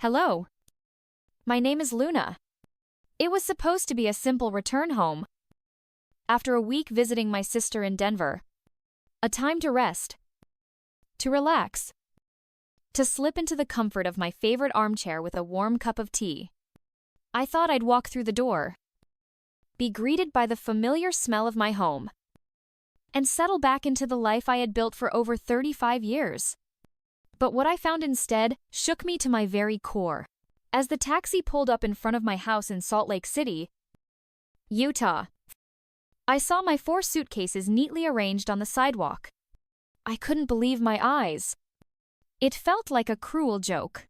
Hello. My name is Luna. It was supposed to be a simple return home. After a week visiting my sister in Denver. A time to rest. To relax. To slip into the comfort of my favorite armchair with a warm cup of tea. I thought I'd walk through the door, be greeted by the familiar smell of my home, and settle back into the life I had built for over 35 years. But what I found instead shook me to my very core. As the taxi pulled up in front of my house in Salt Lake City, Utah, I saw my 4 suitcases neatly arranged on the sidewalk. I couldn't believe my eyes. It felt like a cruel joke.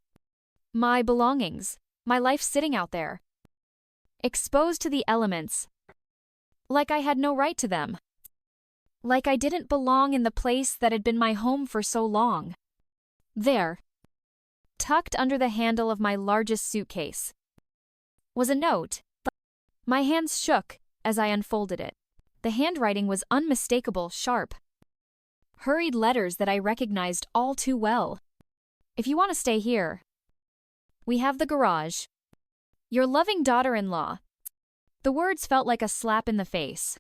My belongings, my life sitting out there, exposed to the elements, like I had no right to them. Like I didn't belong in the place that had been my home for so long. There, tucked under the handle of my largest suitcase, was a note. My hands shook as I unfolded it. The handwriting was unmistakable, sharp. Hurried letters that I recognized all too well. If you want to stay here, we have the garage. Your loving daughter-in-law. The words felt like a slap in the face.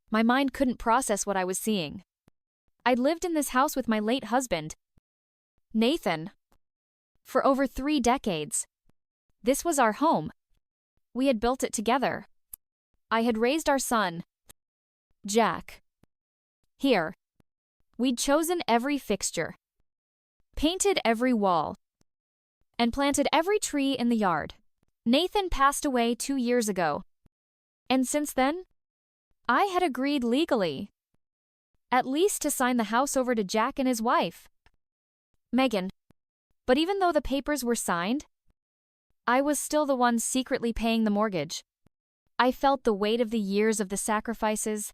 My mind couldn't process what I was seeing. I'd lived in this house with my late husband, Nathan, for over 3 decades. This was our home. We had built it together. I had raised our son, Jack. Here. We'd chosen every fixture, painted every wall, and planted every tree in the yard. Nathan passed away 2 years ago. And since then, I had agreed legally, at least to sign the house over to Jack and his wife, Megan. But even though the papers were signed, I was still the one secretly paying the mortgage. I felt the weight of the years of the sacrifices,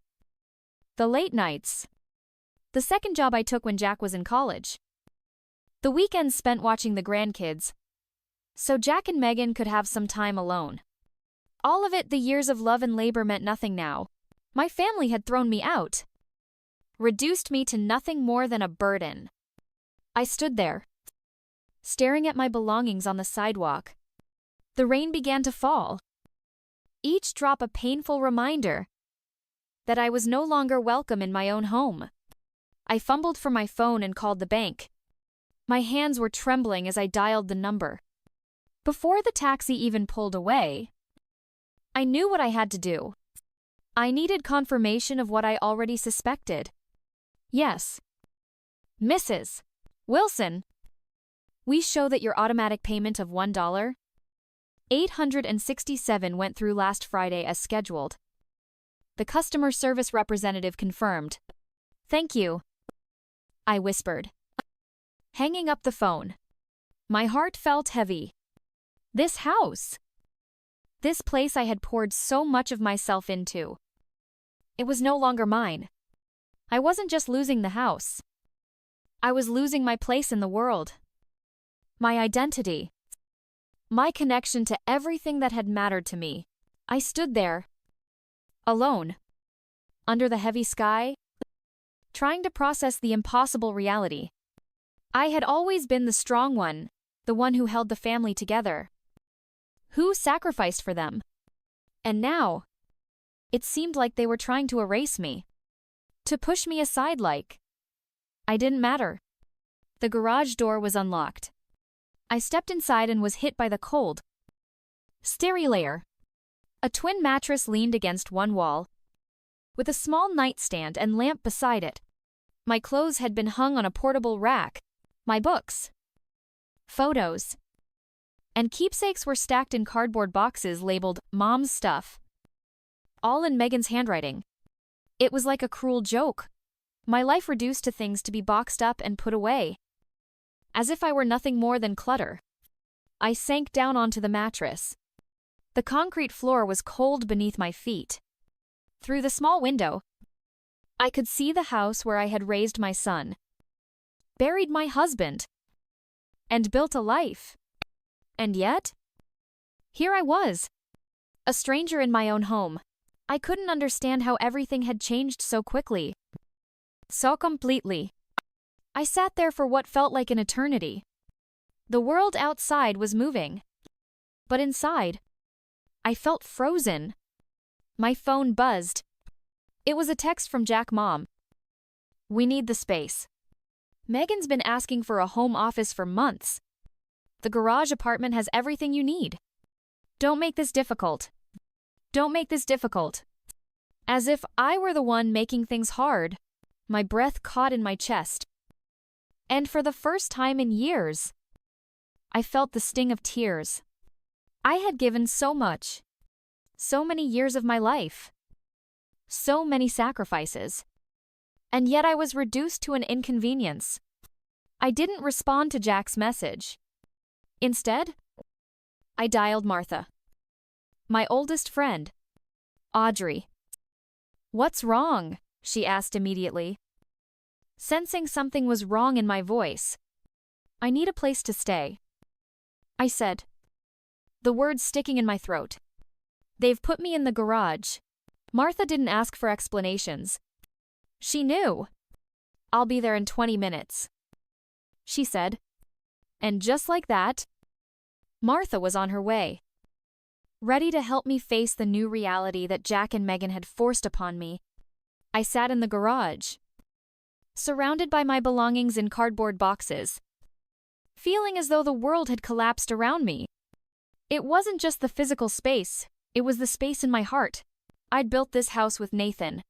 the late nights, the second job I took when Jack was in college, the weekends spent watching the grandkids, so Jack and Megan could have some time alone. All of it, the years of love and labor, meant nothing now. My family had thrown me out, reduced me to nothing more than a burden. I stood there, staring at my belongings on the sidewalk. The rain began to fall, each drop a painful reminder that I was no longer welcome in my own home. I fumbled for my phone and called the bank. My hands were trembling as I dialed the number. Before the taxi even pulled away, I knew what I had to do. I needed confirmation of what I already suspected. Yes. Mrs. Wilson, we show that your automatic payment of $1,867 went through last Friday as scheduled. The customer service representative confirmed. Thank you, I whispered, hanging up the phone. My heart felt heavy. This house, this place I had poured so much of myself into, it was no longer mine. I wasn't just losing the house. I was losing my place in the world, my identity, my connection to everything that had mattered to me. I stood there, alone, under the heavy sky, trying to process the impossible reality. I had always been the strong one, the one who held the family together, who sacrificed for them. And now, it seemed like they were trying to erase me, to push me aside like I didn't matter. The garage door was unlocked. I stepped inside and was hit by the cold stereo layer. A twin mattress leaned against one wall, with a small nightstand and lamp beside it. My clothes had been hung on a portable rack. My books, photos, and keepsakes were stacked in cardboard boxes labeled Mom's Stuff, all in Megan's handwriting. It was like a cruel joke. My life reduced to things to be boxed up and put away, as if I were nothing more than clutter. I sank down onto the mattress. The concrete floor was cold beneath my feet. Through the small window, I could see the house where I had raised my son, buried my husband, and built a life. And yet, here I was, a stranger in my own home. I couldn't understand how everything had changed so quickly, so completely. I sat there for what felt like an eternity. The world outside was moving. But inside, I felt frozen. My phone buzzed. It was a text from Jack's mom. "We need the space. Megan's been asking for a home office for months. The garage apartment has everything you need. Don't make this difficult. Don't make this difficult." As if I were the one making things hard, my breath caught in my chest. And for the first time in years, I felt the sting of tears. I had given so much, so many years of my life, so many sacrifices, and yet I was reduced to an inconvenience. I didn't respond to Jack's message. Instead, I dialed Martha, my oldest friend, Audrey. "What's wrong?" she asked immediately. Sensing something was wrong in my voice. "I need a place to stay," I said, the words sticking in my throat. "They've put me in the garage." Martha didn't ask for explanations. She knew. "I'll be there in 20 minutes," she said. And just like that, Martha was on her way, ready to help me face the new reality that Jack and Megan had forced upon me. I sat in the garage, surrounded by my belongings in cardboard boxes, feeling as though the world had collapsed around me. It wasn't just the physical space, it was the space in my heart. I'd built this house with Nathan,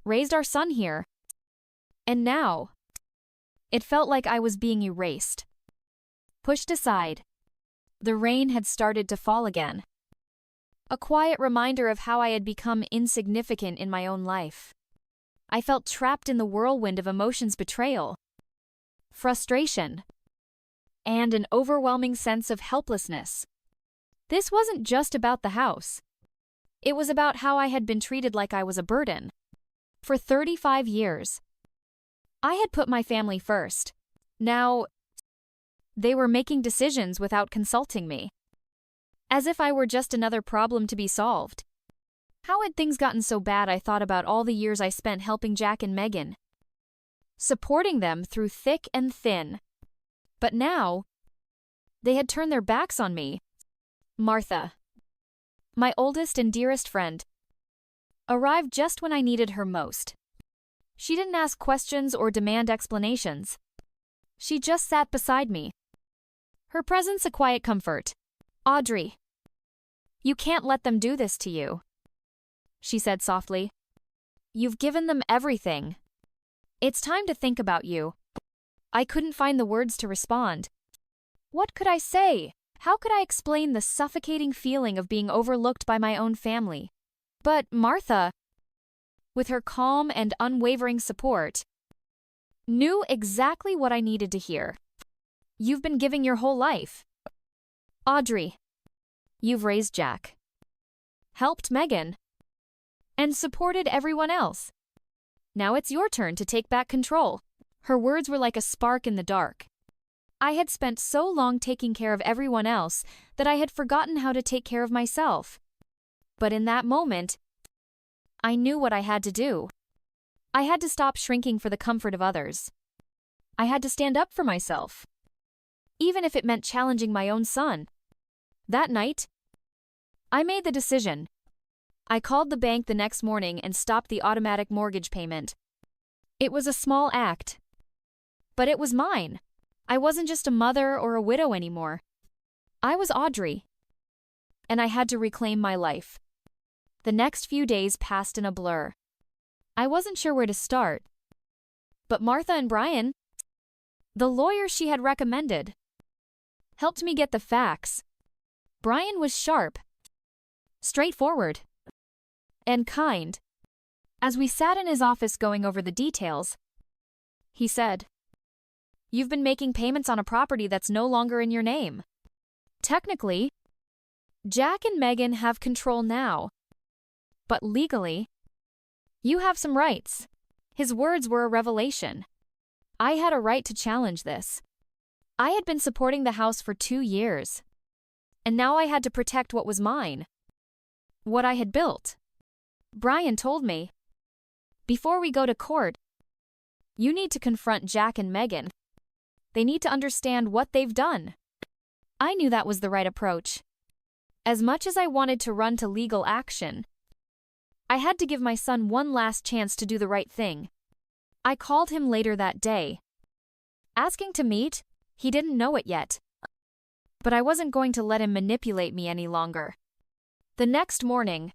raised our son here, and now it felt like I was being erased, pushed aside. The rain had started to fall again. A quiet reminder of how I had become insignificant in my own life. I felt trapped in the whirlwind of emotions: betrayal, frustration, and an overwhelming sense of helplessness. This wasn't just about the house. It was about how I had been treated like I was a burden. For 35 years, I had put my family first. Now, they were making decisions without consulting me, as if I were just another problem to be solved. How had things gotten so bad? I thought about all the years I spent helping Jack and Megan, supporting them through thick and thin. But now, they had turned their backs on me. Martha, my oldest and dearest friend, arrived just when I needed her most. She didn't ask questions or demand explanations. She just sat beside me, her presence a quiet comfort. "Audrey, you can't let them do this to you," she said softly. "You've given them everything. It's time to think about you." I couldn't find the words to respond. What could I say? How could I explain the suffocating feeling of being overlooked by my own family? But Martha, with her calm and unwavering support, knew exactly what I needed to hear. "You've been giving your whole life. Audrey, you've raised Jack, helped Megan, and supported everyone else. Now it's your turn to take back control." Her words were like a spark in the dark. I had spent so long taking care of everyone else that I had forgotten how to take care of myself. But in that moment, I knew what I had to do. I had to stop shrinking for the comfort of others. I had to stand up for myself, even if it meant challenging my own son. That night, I made the decision. I called the bank the next morning and stopped the automatic mortgage payment. It was a small act, but it was mine. I wasn't just a mother or a widow anymore. I was Audrey, and I had to reclaim my life. The next few days passed in a blur. I wasn't sure where to start. But Martha and Brian, the lawyer she had recommended, helped me get the facts. Brian was sharp, straightforward, and kind. As we sat in his office going over the details, he said, "You've been making payments on a property that's no longer in your name. Technically, Jack and Megan have control now, but legally, you have some rights." His words were a revelation. I had a right to challenge this. I had been supporting the house for 2 years, and now I had to protect what was mine, what I had built. Brian told me, "Before we go to court, you need to confront Jack and Megan. They need to understand what they've done. I knew that was the right approach. As much as I wanted to run to legal action, I had to give my son one last chance to do the right thing. I called him later that day. Asking to meet, he didn't know it yet. But I wasn't going to let him manipulate me any longer. The next morning,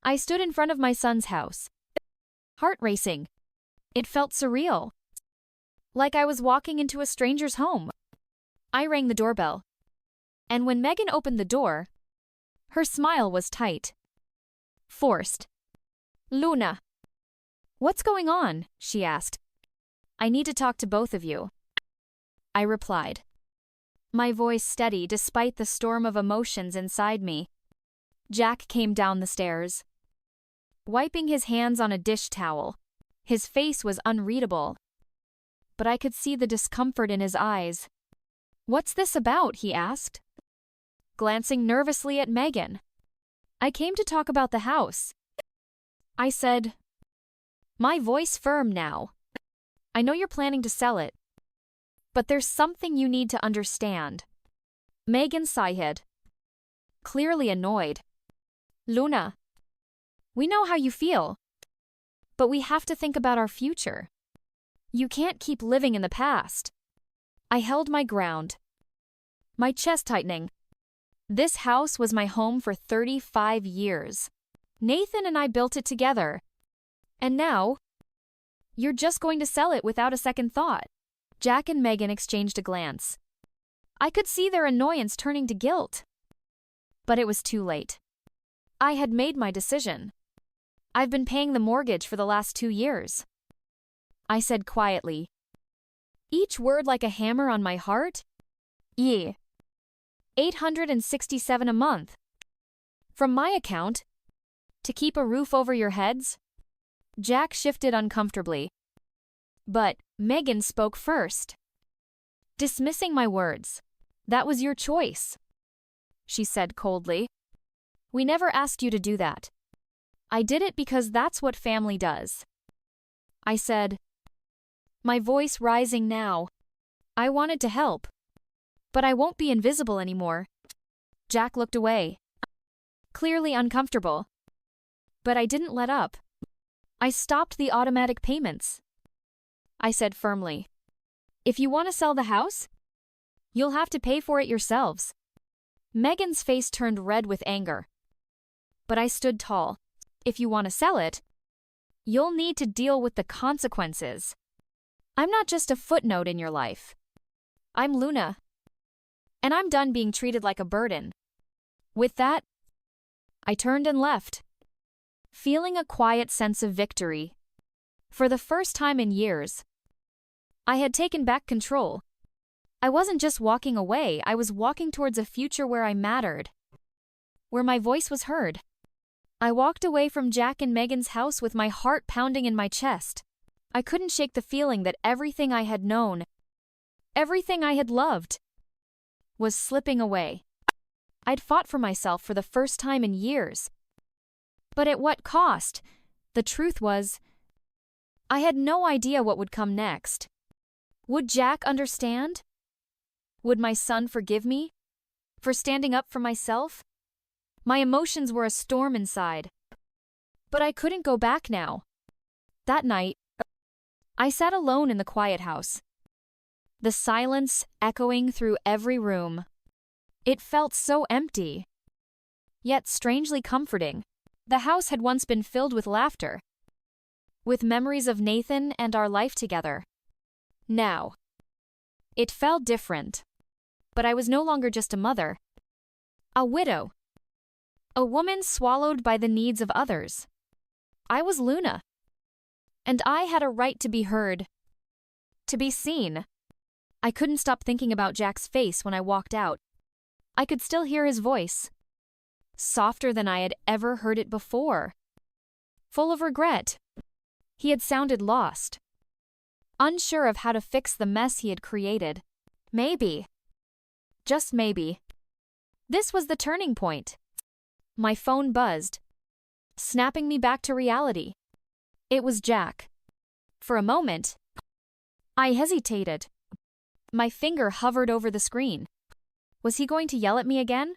I stood in front of my son's house. Heart racing. It felt surreal. Like I was walking into a stranger's home. I rang the doorbell. And when Megan opened the door, her smile was tight. Forced. "Luna." "What's going on?" she asked. "I need to talk to both of you," I replied, my voice steady despite the storm of emotions inside me. Jack came down the stairs, wiping his hands on a dish towel. His face was unreadable, but I could see the discomfort in his eyes. "What's this about?" he asked, glancing nervously at Megan. "I came to talk about the house," I said, my voice firm now. "I know you're planning to sell it, but there's something you need to understand." Megan sighed, clearly annoyed. "Luna, we know how you feel, but we have to think about our future. You can't keep living in the past." I held my ground, my chest tightening. This house was my home for 35 years. Nathan and I built it together. And now, you're just going to sell it without a second thought. Jack and Megan exchanged a glance. I could see their annoyance turning to guilt. But it was too late. I had made my decision. "I've been paying the mortgage for the last 2 years," I said quietly, each word like a hammer on my heart. "Yeah. $867 a month. From my account. To keep a roof over your heads." Jack shifted uncomfortably. But Megan spoke first, dismissing my words. "That was your choice," she said coldly. "We never asked you to do that. I did it because that's what family does," I said, my voice rising now. "I wanted to help, but I won't be invisible anymore." Jack looked away, clearly uncomfortable. But I didn't let up. "I stopped the automatic payments," I said firmly. "If you want to sell the house, you'll have to pay for it yourselves." Megan's face turned red with anger. But I stood tall. "If you want to sell it, you'll need to deal with the consequences. I'm not just a footnote in your life. I'm Luna. And I'm done being treated like a burden." With that, I turned and left, feeling a quiet sense of victory. For the first time in years, I had taken back control. I wasn't just walking away, I was walking towards a future where I mattered, where my voice was heard. I walked away from Jack and Megan's house with my heart pounding in my chest. I couldn't shake the feeling that everything I had known, everything I had loved, was slipping away. I'd fought for myself for the first time in years. But at what cost? The truth was, I had no idea what would come next. Would Jack understand? Would my son forgive me for standing up for myself? My emotions were a storm inside. But I couldn't go back now. That night, I sat alone in the quiet house, the silence echoing through every room. It felt so empty, yet strangely comforting. The house had once been filled with laughter, with memories of Nathan and our life together. Now, it felt different. But I was no longer just a mother, a widow, a woman swallowed by the needs of others. I was Luna, and I had a right to be heard, to be seen. I couldn't stop thinking about Jack's face when I walked out. I could still hear his voice, softer than I had ever heard it before, full of regret. He had sounded lost, unsure of how to fix the mess he had created. Maybe, just maybe, this was the turning point. My phone buzzed, snapping me back to reality. It was Jack. For a moment, I hesitated. My finger hovered over the screen. Was he going to yell at me again?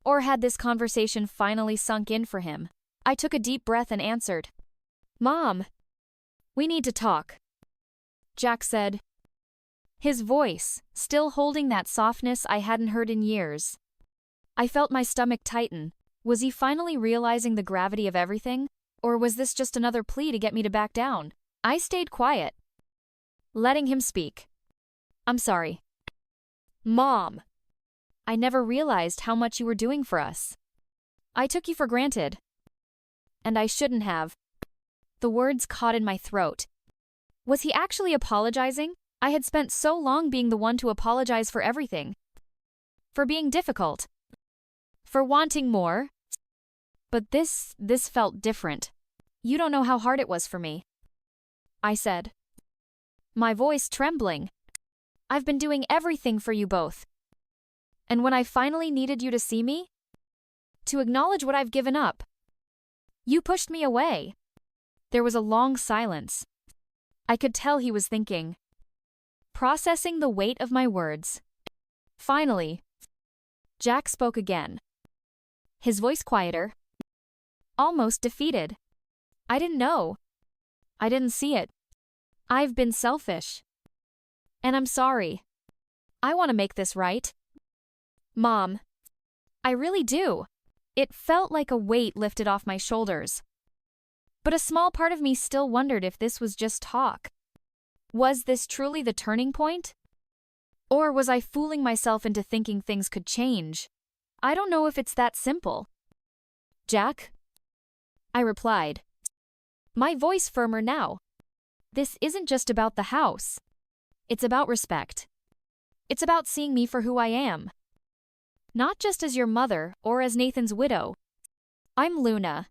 Or had this conversation finally sunk in for him? I took a deep breath and answered, "Mom, we need to talk," Jack said, his voice still holding that softness I hadn't heard in years. I felt my stomach tighten. Was he finally realizing the gravity of everything? Or was this just another plea to get me to back down? I stayed quiet, letting him speak. "I'm sorry. Mom, I never realized how much you were doing for us. I took you for granted. And I shouldn't have." The words caught in my throat. Was he actually apologizing? I had spent so long being the one to apologize for everything. For being difficult. For wanting more. But this felt different. "You don't know how hard it was for me," I said, my voice trembling. "I've been doing everything for you both. And when I finally needed you to see me, to acknowledge what I've given up, you pushed me away." There was a long silence. I could tell he was thinking, processing the weight of my words. Finally, Jack spoke again, his voice quieter, almost defeated. "I didn't know. I didn't see it. I've been selfish. And I'm sorry. I want to make this right. Mom, I really do." It felt like a weight lifted off my shoulders. But a small part of me still wondered if this was just talk. Was this truly the turning point? Or was I fooling myself into thinking things could change? I don't know if it's that simple. "Jack?" I replied, my voice firmer now. "This isn't just about the house. It's about respect. It's about seeing me for who I am. Not just as your mother or as Nathan's widow. I'm Luna.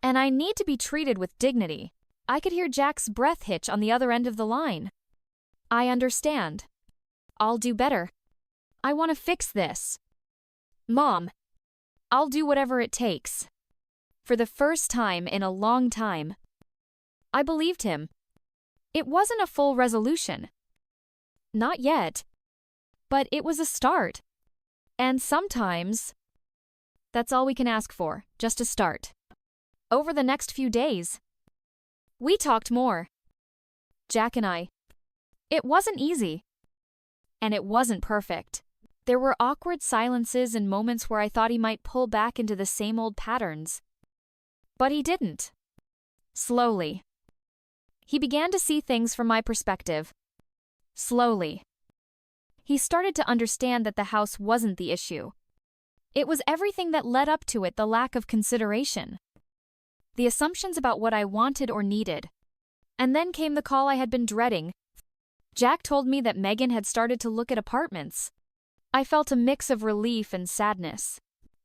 And I need to be treated with dignity." I could hear Jack's breath hitch on the other end of the line. "I understand. I'll do better. I want to fix this. Mom, I'll do whatever it takes." For the first time in a long time, I believed him. It wasn't a full resolution. Not yet. But it was a start. And sometimes, that's all we can ask for, just a start. Over the next few days, we talked more. Jack and I. It wasn't easy. And it wasn't perfect. There were awkward silences and moments where I thought he might pull back into the same old patterns. But he didn't. Slowly, he began to see things from my perspective. Slowly, he started to understand that the house wasn't the issue. It was everything that led up to it, the lack of consideration. The assumptions about what I wanted or needed. And then came the call I had been dreading. Jack told me that Megan had started to look at apartments. I felt a mix of relief and sadness.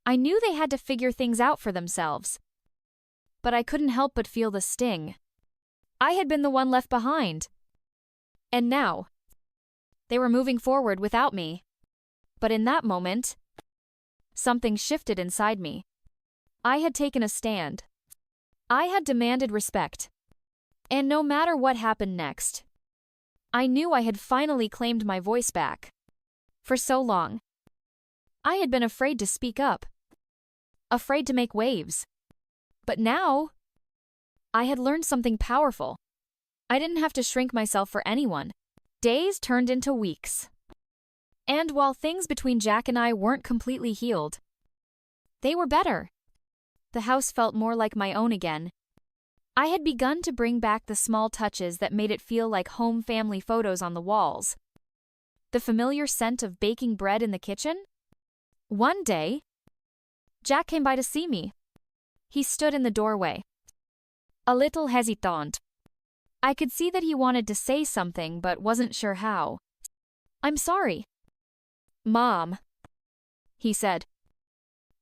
I knew they had to figure things out for themselves. But I couldn't help but feel the sting. I had been the one left behind. And now, they were moving forward without me. But in that moment, something shifted inside me. I had taken a stand. I had demanded respect. And no matter what happened next, I knew I had finally claimed my voice back. For so long, I had been afraid to speak up. Afraid to make waves. But now, I had learned something powerful. I didn't have to shrink myself for anyone. Days turned into weeks. And while things between Jack and I weren't completely healed, they were better. The house felt more like my own again. I had begun to bring back the small touches that made it feel like home family photos on the walls. The familiar scent of baking bread in the kitchen. One day, Jack came by to see me. He stood in the doorway, a little hesitant. I could see that he wanted to say something but wasn't sure how. "I'm sorry, Mom," he said,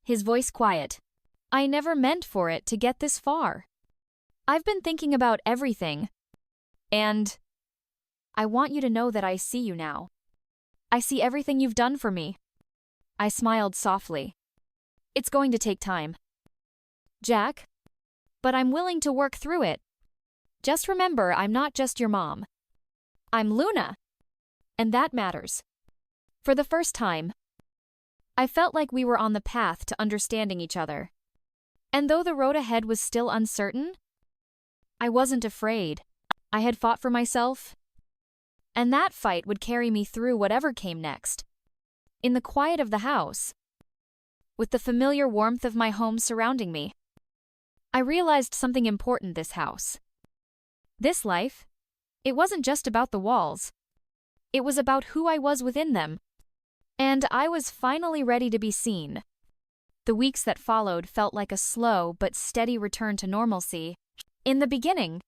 his voice quiet. "I never meant for it to get this far. I've been thinking about everything, and I want you to know that I see you now. I see everything you've done for me." I smiled softly. "It's going to take time, Jack, but I'm willing to work through it. Just remember, I'm not just your mom. I'm Luna. And that matters. For the first time, I felt like we were on the path to understanding each other. And though the road ahead was still uncertain, I wasn't afraid. I had fought for myself, and that fight would carry me through whatever came next. In the quiet of the house, with the familiar warmth of my home surrounding me, I realized something important this house. This life, it wasn't just about the walls. It was about who I was within them. And I was finally ready to be seen. The weeks that followed felt like a slow but steady return to normalcy. In the beginning,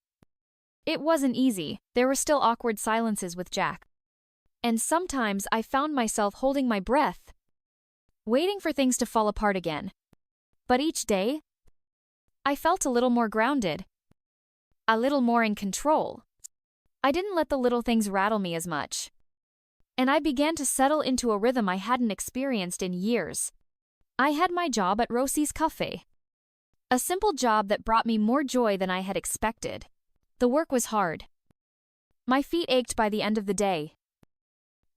it wasn't easy. There were still awkward silences with Jack. And sometimes I found myself holding my breath, waiting for things to fall apart again. But each day, I felt a little more grounded, a little more in control. I didn't let the little things rattle me as much. And I began to settle into a rhythm I hadn't experienced in years. I had my job at Rosie's Cafe. A simple job that brought me more joy than I had expected. The work was hard. My feet ached by the end of the day,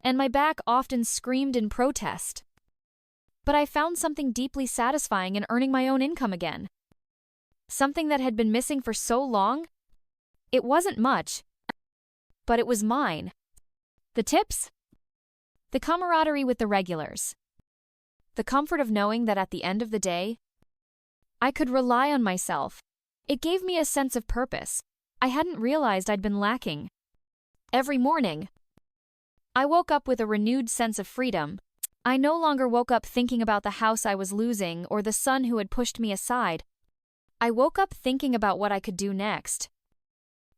and my back often screamed in protest. But I found something deeply satisfying in earning my own income again. Something that had been missing for so long. It wasn't much, but it was mine. The tips? The camaraderie with the regulars. The comfort of knowing that at the end of the day, I could rely on myself. It gave me a sense of purpose I hadn't realized I'd been lacking. Every morning, I woke up with a renewed sense of freedom. I no longer woke up thinking about the house I was losing or the son who had pushed me aside. I woke up thinking about what I could do next.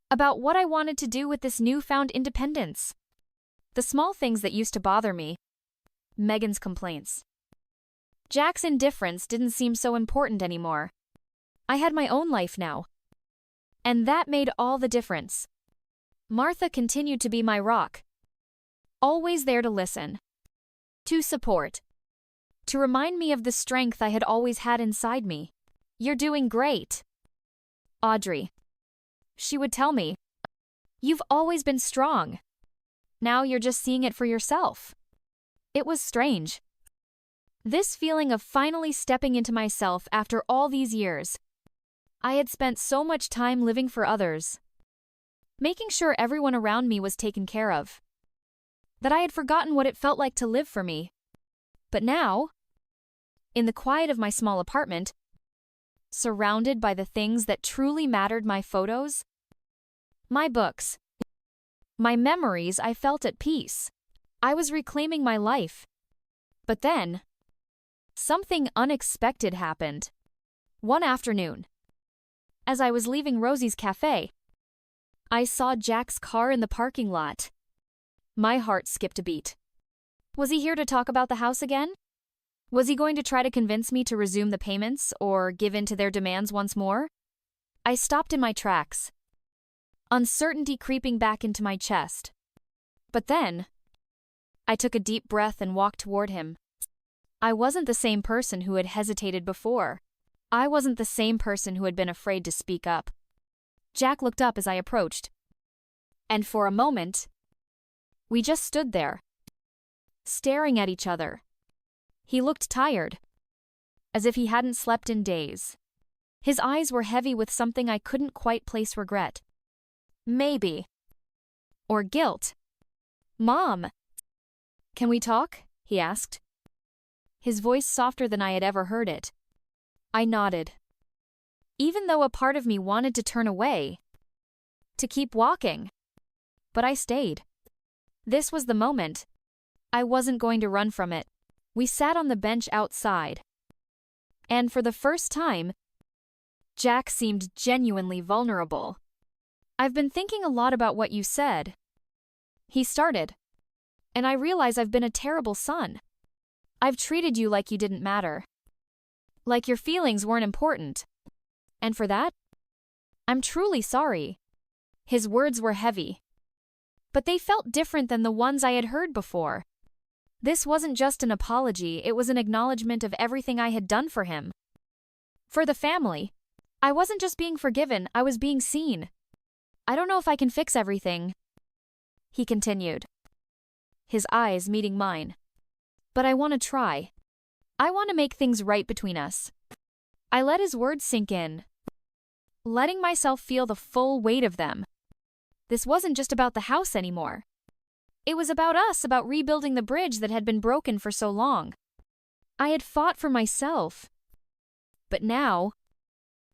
About what I wanted to do with this newfound independence. The small things that used to bother me. Megan's complaints. Jack's indifference didn't seem so important anymore. I had my own life now. And that made all the difference. Martha continued to be my rock. Always there to listen. To support. To remind me of the strength I had always had inside me. You're doing great. Audrey. She would tell me, you've always been strong. Now you're just seeing it for yourself. It was strange. This feeling of finally stepping into myself after all these years. I had spent so much time living for others, making sure everyone around me was taken care of, that I had forgotten what it felt like to live for me. But now, in the quiet of my small apartment, surrounded by the things that truly mattered, my photos, my books, my memories, I felt at peace. I was reclaiming my life. But then, something unexpected happened. One afternoon, as I was leaving Rosie's Cafe, I saw Jack's car in the parking lot. My heart skipped a beat. Was he here to talk about the house again? Was he going to try to convince me to resume the payments or give in to their demands once more? I stopped in my tracks, uncertainty creeping back into my chest. But then, I took a deep breath and walked toward him. I wasn't the same person who had hesitated before. I wasn't the same person who had been afraid to speak up. Jack looked up as I approached. And for a moment, we just stood there, staring at each other. He looked tired, as if he hadn't slept in days. His eyes were heavy with something I couldn't quite place: regret. Maybe. Or guilt. Mom, can we talk? He asked. His voice softer than I had ever heard it. I nodded. Even though a part of me wanted to turn away, to keep walking. But I stayed. This was the moment. I wasn't going to run from it. We sat on the bench outside. And for the first time, Jack seemed genuinely vulnerable. I've been thinking a lot about what you said. He started. And I realize I've been a terrible son. I've treated you like you didn't matter. Like your feelings weren't important. And for that, I'm truly sorry. His words were heavy. But they felt different than the ones I had heard before. This wasn't just an apology, it was an acknowledgement of everything I had done for him. For the family. I wasn't just being forgiven, I was being seen. I don't know if I can fix everything, he continued. his eyes meeting mine. But I want to try. I want to make things right between us. I let his words sink in, letting myself feel the full weight of them. This wasn't just about the house anymore. It was about us, about rebuilding the bridge that had been broken for so long. I had fought for myself. But now,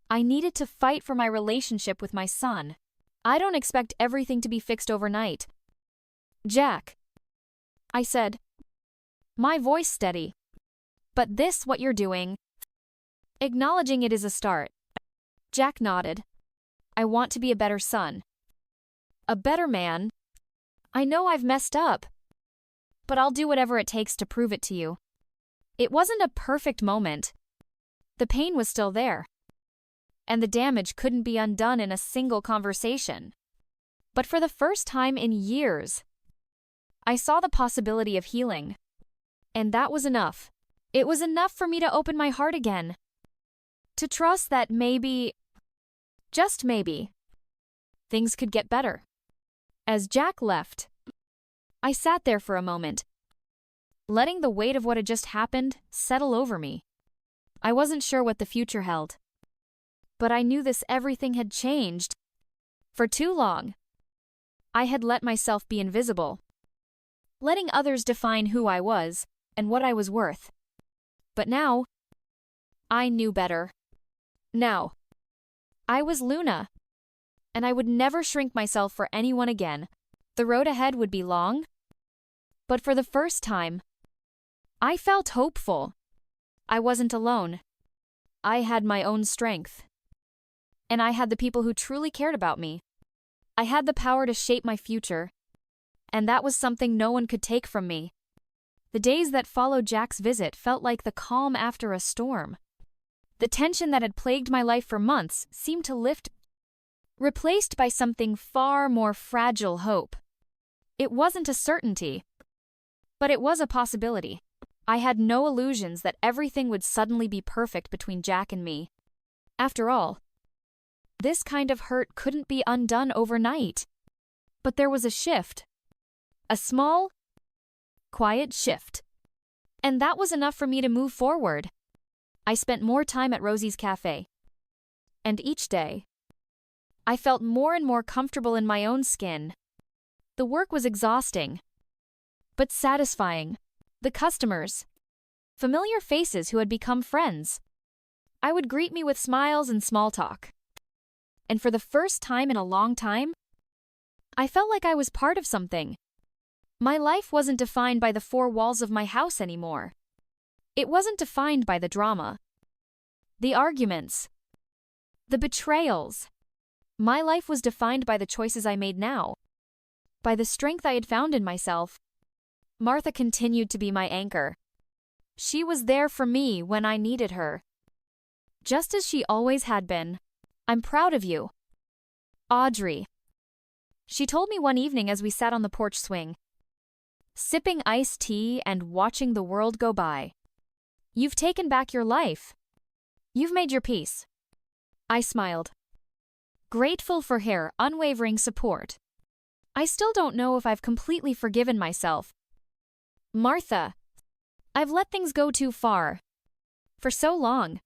I needed to fight for my relationship with my son. I don't expect everything to be fixed overnight. Jack, I said, my voice steady. But this, what you're doing, acknowledging it is a start. Jack nodded. I want to be a better son. A better man. I know I've messed up, but I'll do whatever it takes to prove it to you. It wasn't a perfect moment. The pain was still there, and the damage couldn't be undone in a single conversation. But for the first time in years, I saw the possibility of healing, and that was enough. It was enough for me to open my heart again, to trust that maybe, just maybe, things could get better. As Jack left, I sat there for a moment, letting the weight of what had just happened settle over me. I wasn't sure what the future held, but I knew everything had changed. For too long, I had let myself be invisible, letting others define who I was and what I was worth. But now, I knew better. Now, I was Luna, and I would never shrink myself for anyone again. The road ahead would be long, but for the first time, I felt hopeful. I wasn't alone. I had my own strength, and I had the people who truly cared about me. I had the power to shape my future, and that was something no one could take from me. The days that followed Jack's visit felt like the calm after a storm. The tension that had plagued my life for months seemed to lift, replaced by something far more fragile: hope. It wasn't a certainty, but it was a possibility. I had no illusions that everything would suddenly be perfect between Jack and me. After all, this kind of hurt couldn't be undone overnight. But there was a shift. A small, quiet shift. And that was enough for me to move forward. I spent more time at Rosie's cafe. And each day, I felt more and more comfortable in my own skin. The work was exhausting, but satisfying. The customers, familiar faces who had become friends, I would greet me with smiles and small talk. And for the first time in a long time, I felt like I was part of something. My life wasn't defined by the four walls of my house anymore. It wasn't defined by the drama, the arguments, the betrayals. My life was defined by the choices I made now, by the strength I had found in myself. Martha continued to be my anchor. She was there for me when I needed her, just as she always had been. I'm proud of you, Audrey, she told me one evening as we sat on the porch swing, sipping iced tea and watching the world go by. You've taken back your life. You've made your peace. I smiled, grateful for her unwavering support. I still don't know if I've completely forgiven myself. Martha, I've let things go too far. For so long,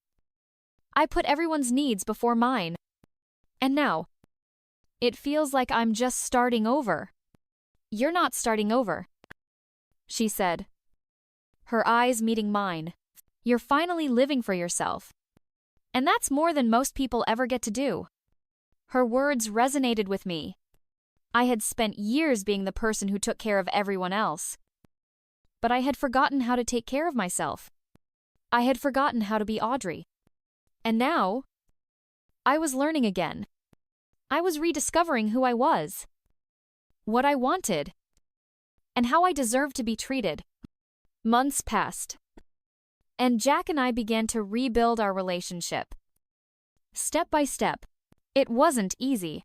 I put everyone's needs before mine. And now, it feels like I'm just starting over. You're not starting over, she said, her eyes meeting mine. You're finally living for yourself. And that's more than most people ever get to do. Her words resonated with me. I had spent years being the person who took care of everyone else. But I had forgotten how to take care of myself. I had forgotten how to be Audrey. And now, I was learning again. I was rediscovering who I was, what I wanted, and how I deserved to be treated. Months passed, and Jack and I began to rebuild our relationship. Step by step. It wasn't easy.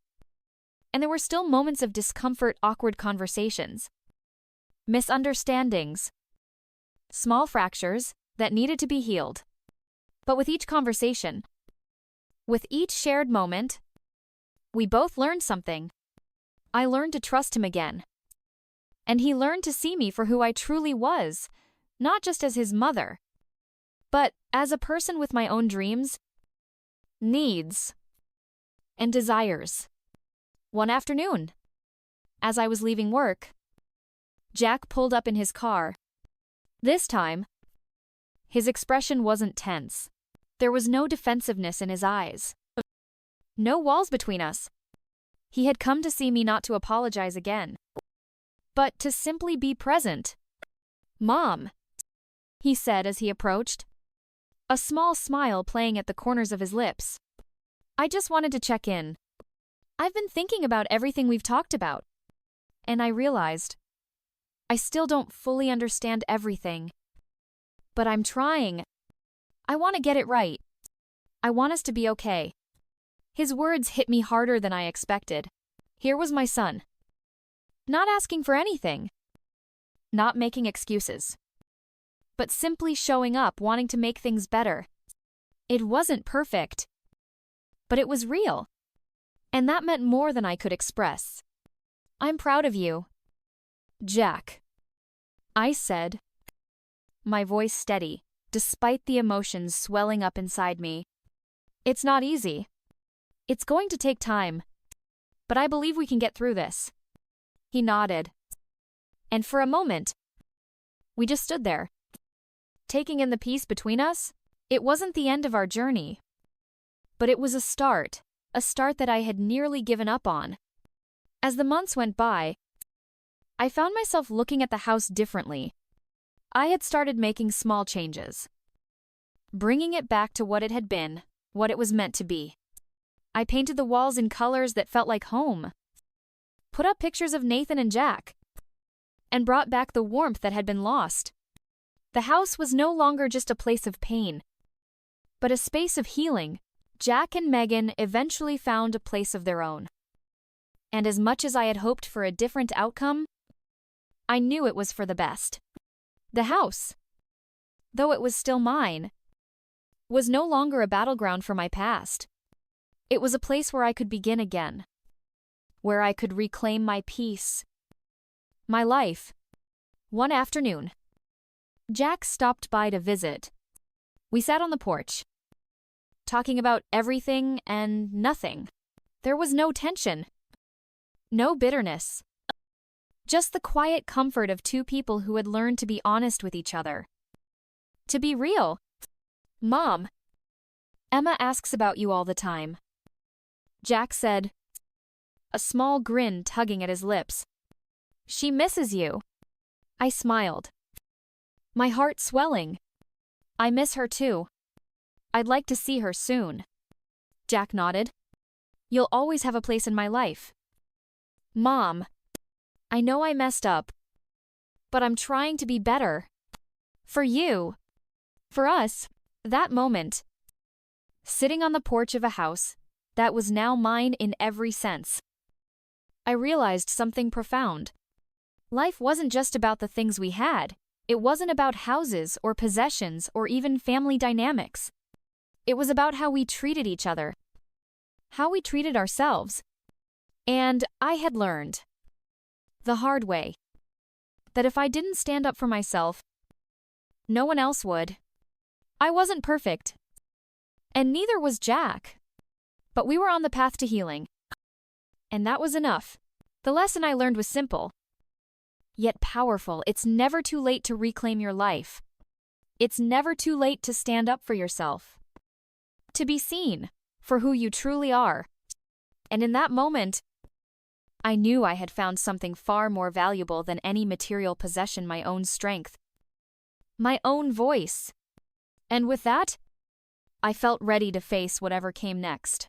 And there were still moments of discomfort, awkward conversations, misunderstandings, small fractures that needed to be healed. But with each conversation, with each shared moment, we both learned something. I learned to trust him again. And he learned to see me for who I truly was, not just as his mother, but as a person with my own dreams, needs, and desires. One afternoon, as I was leaving work, Jack pulled up in his car. This time, his expression wasn't tense. There was no defensiveness in his eyes. No walls between us. He had come to see me not to apologize again, but to simply be present. "Mom," he said as he approached, a small smile playing at the corners of his lips. "I just wanted to check in. I've been thinking about everything we've talked about, and I realized I still don't fully understand everything. But I'm trying. I want to get it right. I want us to be okay." His words hit me harder than I expected. Here was my son, not asking for anything, not making excuses, but simply showing up, wanting to make things better. It wasn't perfect, but it was real, and that meant more than I could express. "I'm proud of you, Jack," I said, my voice steady, despite the emotions swelling up inside me. "It's not easy. It's going to take time, but I believe we can get through this." He nodded, and for a moment, we just stood there, taking in the peace between us. It wasn't the end of our journey, but it was a start that I had nearly given up on. As the months went by, I found myself looking at the house differently. I had started making small changes, bringing it back to what it had been, what it was meant to be. I painted the walls in colors that felt like home, put up pictures of Nathan and Jack, and brought back the warmth that had been lost. The house was no longer just a place of pain, but a space of healing. Jack and Megan eventually found a place of their own. And as much as I had hoped for a different outcome, I knew it was for the best. The house, though it was still mine, was no longer a battleground for my past. It was a place where I could begin again, where I could reclaim my peace, my life. One afternoon, Jack stopped by to visit. We sat on the porch, talking about everything and nothing. There was no tension, no bitterness, just the quiet comfort of two people who had learned to be honest with each other, to be real. "Mom, Emma asks about you all the time," Jack said, a small grin tugging at his lips. "She misses you." I smiled, my heart swelling. "I miss her too. I'd like to see her soon." Jack nodded. "You'll always have a place in my life." "Mom, I know I messed up, but I'm trying to be better. For you. For us." That moment, sitting on the porch of a house that was now mine in every sense, I realized something profound. Life wasn't just about the things we had. It wasn't about houses or possessions or even family dynamics. It was about how we treated each other, how we treated ourselves. And I had learned, the hard way, that if I didn't stand up for myself, no one else would. I wasn't perfect, and neither was Jack, but we were on the path to healing, and that was enough. The lesson I learned was simple, yet powerful. It's never too late to reclaim your life. It's never too late to stand up for yourself, to be seen for who you truly are. And in that moment, I knew I had found something far more valuable than any material possession: my own strength, my own voice. And with that, I felt ready to face whatever came next.